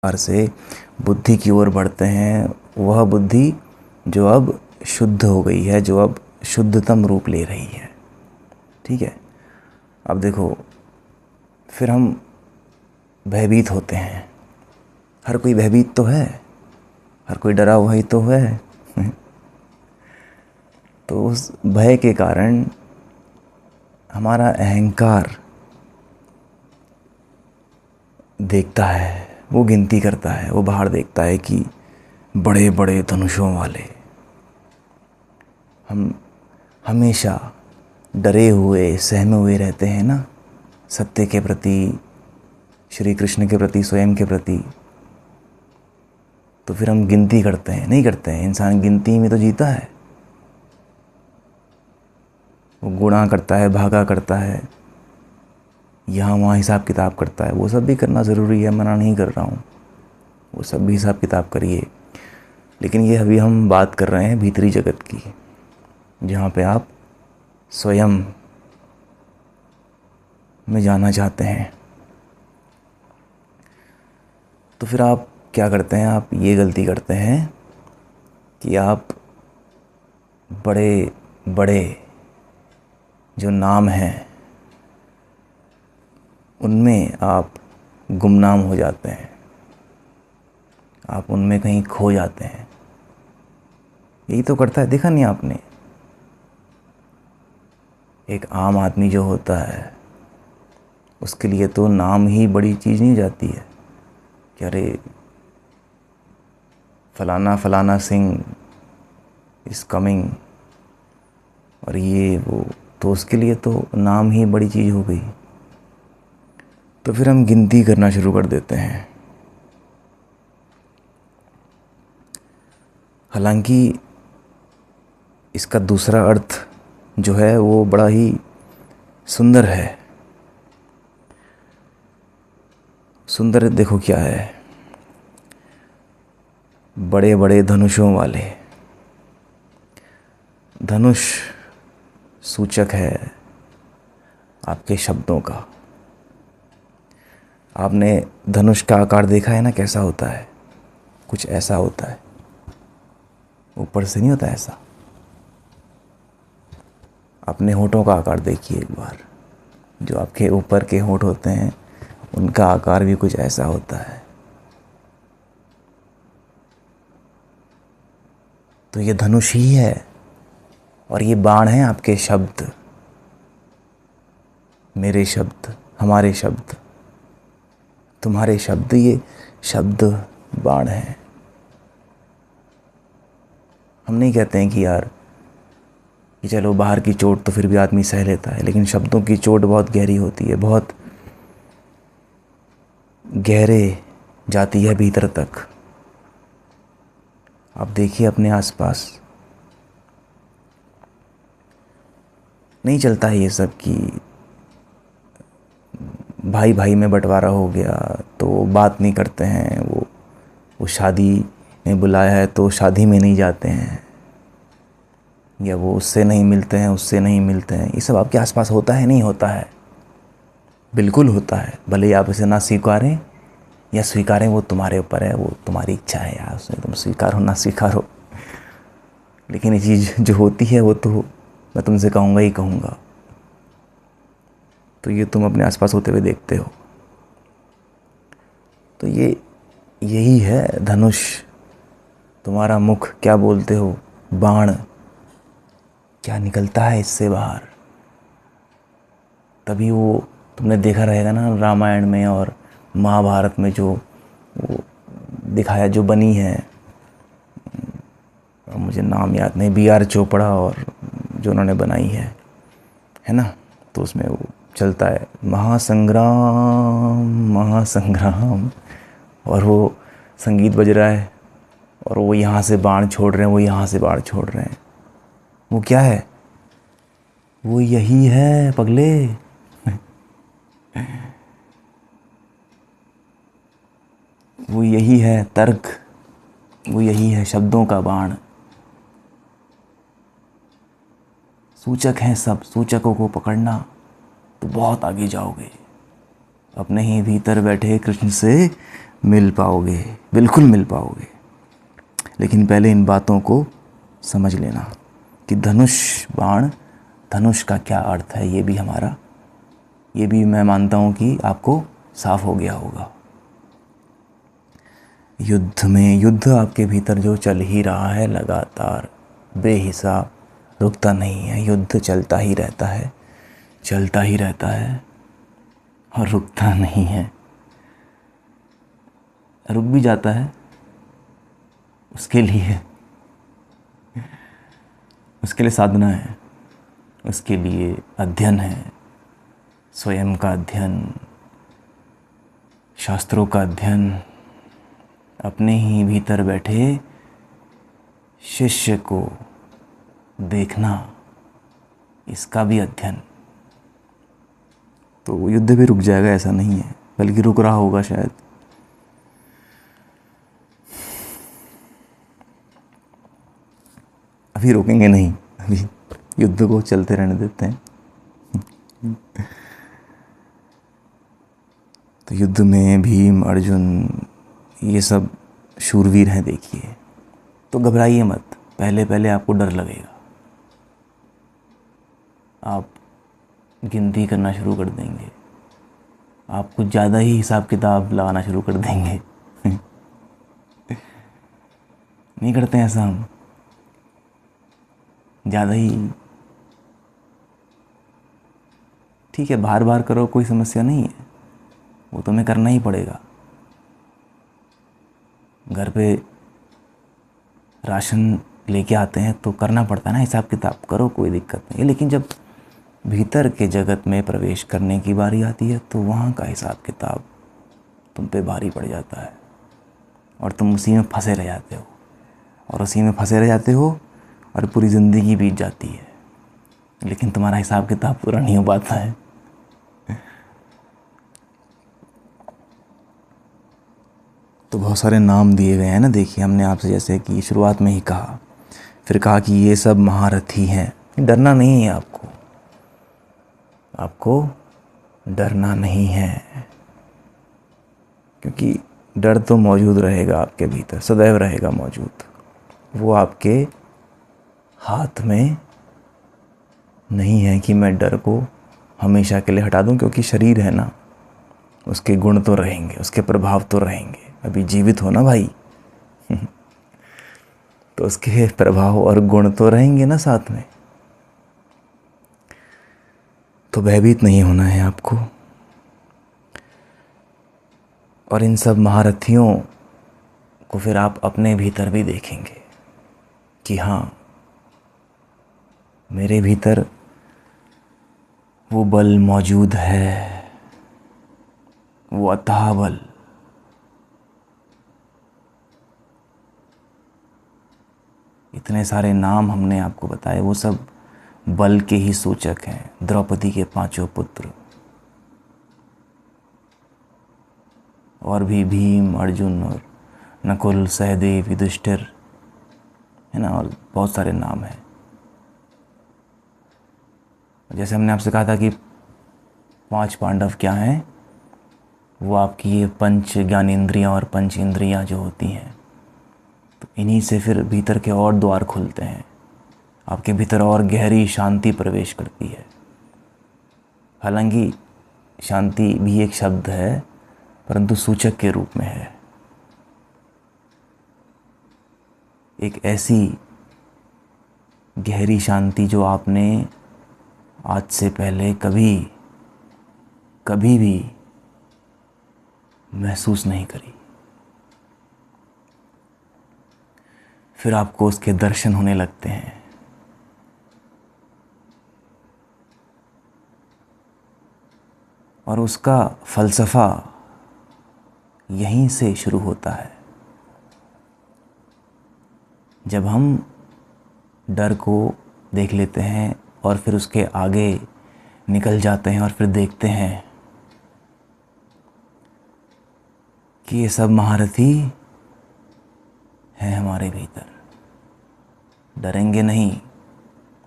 प्रकार से बुद्धि की ओर बढ़ते हैं, वह बुद्धि जो अब शुद्ध हो गई है, जो अब शुद्धतम रूप ले रही है। ठीक है, अब देखो, फिर हम भयभीत होते हैं। हर कोई भयभीत तो है, हर कोई डरा हुआ ही तो है। तो उस भय के कारण हमारा अहंकार देखता है, वो गिनती करता है, वो बाहर देखता है कि बड़े बड़े धनुषों वाले। हम हमेशा डरे हुए सहमे हुए रहते हैं ना, सत्य के प्रति, श्री कृष्ण के प्रति, स्वयं के प्रति। तो फिर हम गिनती करते हैं, नहीं करते हैं। इंसान गिनती में तो जीता है, वो गुणा करता है, भागा करता है, यहाँ वहाँ हिसाब किताब करता है। वो सब भी करना ज़रूरी है, मना नहीं कर रहा हूँ, वो सब भी हिसाब किताब करिए। लेकिन ये अभी हम बात कर रहे हैं भीतरी जगत की, जहाँ पे आप स्वयं में जाना चाहते हैं। तो फिर आप क्या करते हैं? आप ये गलती करते हैं कि आप बड़े बड़े जो नाम हैं उनमें आप गुमनाम हो जाते हैं, आप उनमें कहीं खो जाते हैं। यही तो करता है, देखा नहीं आपने? एक आम आदमी जो होता है, उसके लिए तो नाम ही बड़ी चीज़ नहीं जाती है कि अरे फलाना फलाना सिंह इज़ कमिंग, और ये वो, तो उसके लिए तो नाम ही बड़ी चीज़ हो गई। तो फिर हम गिनती करना शुरू कर देते हैं। हालांकि इसका दूसरा अर्थ जो है वो बड़ा ही सुंदर है। सुंदर देखो क्या है, बड़े बड़े धनुषों वाले। धनुष सूचक है आपके शब्दों का। आपने धनुष का आकार देखा है ना, कैसा होता है? कुछ ऐसा होता है, ऊपर से नहीं होता ऐसा। अपने होठों का आकार देखिए एक बार, जो आपके ऊपर के होठ होते हैं उनका आकार भी कुछ ऐसा होता है। तो ये धनुष ही है, और ये बाण है आपके शब्द, मेरे शब्द, हमारे शब्द, तुम्हारे शब्द। ये शब्द बाण है। हम नहीं कहते हैं कि यार कि चलो बाहर की चोट तो फिर भी आदमी सह लेता है, लेकिन शब्दों की चोट बहुत गहरी होती है, बहुत गहरे जाती है भीतर तक। आप देखिए अपने आसपास, नहीं चलता है ये सब कि भाई भाई में बंटवारा हो गया तो बात नहीं करते हैं, वो शादी में बुलाया है तो शादी में नहीं जाते हैं, या वो उससे नहीं मिलते हैं, उससे नहीं मिलते हैं। ये सब आपके आसपास होता है? नहीं होता है, बिल्कुल होता है। भले ही आप इसे ना स्वीकारें या स्वीकारें, वो तुम्हारे ऊपर है, वो तुम्हारी इच्छा है यार, उसमें तुम स्वीकारो ना स्वीकारो। लेकिन ये चीज़ जो होती है वो तो मैं तुमसे कहूँगा ही कहूँगा। तो ये तुम अपने आसपास होते हुए देखते हो। तो ये यही है धनुष। तुम्हारा मुख क्या बोलते हो, बाण क्या निकलता है इससे बाहर। तभी वो तुमने देखा रहेगा ना रामायण में और महाभारत में, जो वो दिखाया, जो बनी है, मुझे नाम याद नहीं, B.R. चोपड़ा और जो उन्होंने बनाई है ना। तो उसमें वो चलता है महासंग्राम महासंग्राम, और वो संगीत बज रहा है, और वो यहाँ से बाण छोड़ रहे हैं, वो यहाँ से बाण छोड़ रहे हैं। वो क्या है? वो यही है पगले। वो यही है तर्क, वो यही है शब्दों का बाण। सूचक हैं सब, सूचकों को पकड़ना तो बहुत आगे जाओगे। अपने ही भीतर बैठे कृष्ण से मिल पाओगे, बिल्कुल मिल पाओगे। लेकिन पहले इन बातों को समझ लेना कि धनुष बाण, धनुष का क्या अर्थ है, ये भी मैं मानता हूँ कि आपको साफ हो गया होगा। युद्ध आपके भीतर जो चल ही रहा है लगातार बेहिसाब, रुकता नहीं है। युद्ध चलता ही रहता है, चलता ही रहता है और रुकता नहीं है। रुक भी जाता है, उसके लिए साधना है, उसके लिए अध्ययन है, स्वयं का अध्ययन, शास्त्रों का अध्ययन, अपने ही भीतर बैठे शिष्य को देखना, इसका भी अध्ययन। तो युद्ध भी रुक जाएगा ऐसा नहीं है, बल्कि रुक रहा होगा शायद। अभी रोकेंगे नहीं, अभी युद्ध को चलते रहने देते हैं। तो युद्ध में भीम, अर्जुन, ये सब शूरवीर हैं देखिए। तो घबराइए मत, पहले पहले आपको डर लगेगा, आप गिनती करना शुरू कर देंगे, आप कुछ ज़्यादा ही हिसाब किताब लगाना शुरू कर देंगे। नहीं करते हैं ऐसा हम, ज़्यादा ही। ठीक है, बार बार करो, कोई समस्या नहीं है, वो तुम्हें करना ही पड़ेगा। घर पे राशन लेके आते हैं तो करना पड़ता है ना, हिसाब किताब करो, कोई दिक्कत नहीं है। लेकिन जब भीतर के जगत में प्रवेश करने की बारी आती है तो वहाँ का हिसाब किताब तुम पे भारी पड़ जाता है और तुम उसी में फंसे रह जाते हो, और पूरी ज़िंदगी बीत जाती है, लेकिन तुम्हारा हिसाब किताब पूरा नहीं हो पाता है। तो बहुत सारे नाम दिए गए हैं ना, देखिए हमने आपसे जैसे कि शुरुआत में ही कहा, फिर कहा कि ये सब महारथी हैं। डरना नहीं है आपको डरना नहीं है, क्योंकि डर तो मौजूद रहेगा आपके भीतर, सदैव रहेगा मौजूद। वो आपके हाथ में नहीं है कि मैं डर को हमेशा के लिए हटा दूं, क्योंकि शरीर है ना, उसके गुण तो रहेंगे, उसके प्रभाव तो रहेंगे। अभी जीवित हो ना भाई, तो उसके प्रभाव और गुण तो रहेंगे ना साथ में। तो भयभीत नहीं होना है आपको। और इन सब महारथियों को फिर आप अपने भीतर भी देखेंगे कि हाँ, मेरे भीतर वो बल मौजूद है, वो अथाह बल। इतने सारे नाम हमने आपको बताए, वो सब बल के ही सूचक हैं। द्रौपदी के 5 पुत्र, और भी भीम, अर्जुन और नकुल, सहदेव, युधिष्ठिर, है ना, और बहुत सारे नाम हैं। जैसे हमने आपसे कहा था कि 5 पांडव क्या हैं, वो आपकी ये पंच ज्ञानेंद्रियाँ और पंच इंद्रियाँ जो होती हैं, तो इन्हीं से फिर भीतर के और द्वार खुलते हैं, आपके भीतर और गहरी शांति प्रवेश करती है। हालांकि शांति भी एक शब्द है, परंतु सूचक के रूप में है। एक ऐसी गहरी शांति जो आपने आज से पहले कभी भी महसूस नहीं करी। फिर आपको उसके दर्शन होने लगते हैं। और उसका फलसफा यहीं से शुरू होता है। जब हम डर को देख लेते हैं और फिर उसके आगे निकल जाते हैं और फिर देखते हैं कि ये सब महारथी हैं हमारे भीतर। डरेंगे नहीं,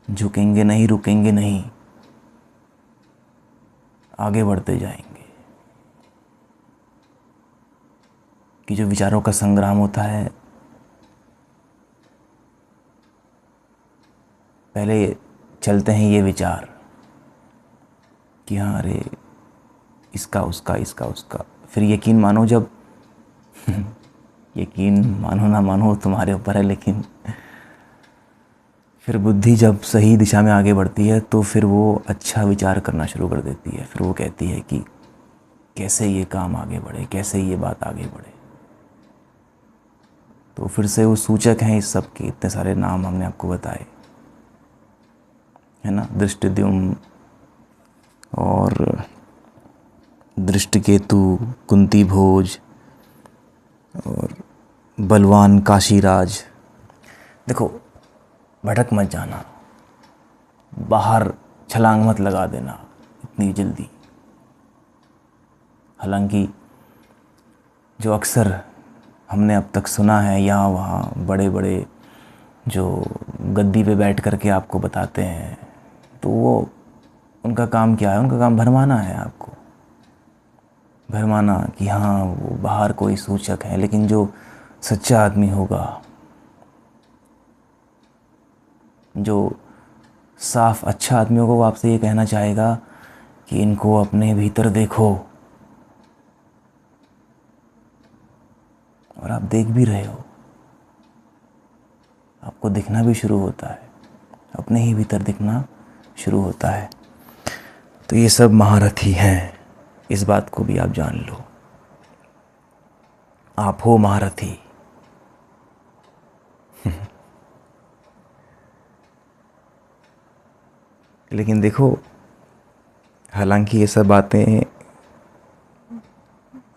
झुकेंगे नहीं, रुकेंगे नहीं, आगे बढ़ते जाएंगे। कि जो विचारों का संग्राम होता है, पहले चलते हैं ये विचार कि हाँ अरे इसका उसका, इसका उसका, फिर यकीन मानो जब यकीन मानो ना मानो तुम्हारे ऊपर है, लेकिन फिर बुद्धि जब सही दिशा में आगे बढ़ती है तो फिर वो अच्छा विचार करना शुरू कर देती है। फिर वो कहती है कि कैसे ये काम आगे बढ़े, कैसे ये बात आगे बढ़े। तो फिर से वो सूचक हैं इस सब के, इतने सारे नाम हमने आपको बताए, है ना। दृष्टिद्युम्न और दृष्टिकेतु, कुंती भोज और बलवान काशीराज। देखो, भटक मत जाना, बाहर छलांग मत लगा देना इतनी जल्दी। हालांकि जो अक्सर हमने अब तक सुना है, यहाँ वहाँ बड़े बड़े जो गद्दी पे बैठ कर के आपको बताते हैं, तो वो उनका काम क्या है? उनका काम भरमाना है आपको, भरमाना कि हाँ वो बाहर कोई सूचक है। लेकिन जो सच्चा आदमी होगा, जो साफ अच्छा आदमी होगा, वो आपसे ये कहना चाहेगा कि इनको अपने भीतर देखो। और आप देख भी रहे हो, आपको दिखना भी शुरू होता है, अपने ही भीतर दिखना शुरू होता है। तो ये सब महारथी हैं, इस बात को भी आप जान लो। आप हो महारथी। लेकिन देखो, हालांकि ये सब बातें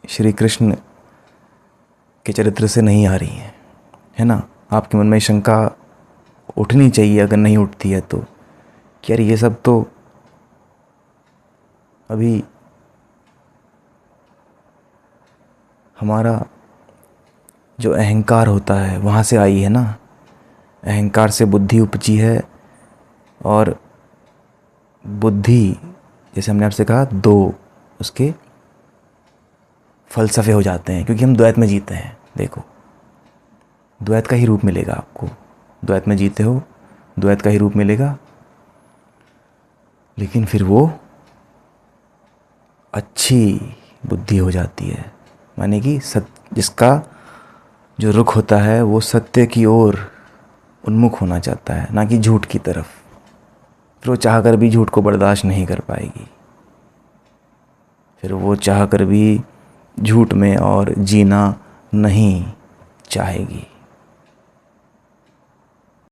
श्री कृष्ण के चरित्र से नहीं आ रही हैं, है ना। आपके मन में शंका उठनी चाहिए, अगर नहीं उठती है तो, कि यार ये सब तो अभी हमारा जो अहंकार होता है वहाँ से आई है ना। अहंकार से बुद्धि उपजी है, और बुद्धि, जैसे हमने आपसे कहा, दो उसके फलसफे हो जाते हैं, क्योंकि हम द्वैत में जीते हैं। देखो, द्वैत का ही रूप मिलेगा आपको, द्वैत में जीते हो, द्वैत का ही रूप मिलेगा। लेकिन फिर वो अच्छी बुद्धि हो जाती है, माने कि जिसका जो रुख होता है वो सत्य की ओर उन्मुख होना चाहता है, ना कि झूठ की तरफ। फिर वो चाह कर भी झूठ को बर्दाश्त नहीं कर पाएगी, फिर वो चाह कर भी झूठ में और जीना नहीं चाहेगी।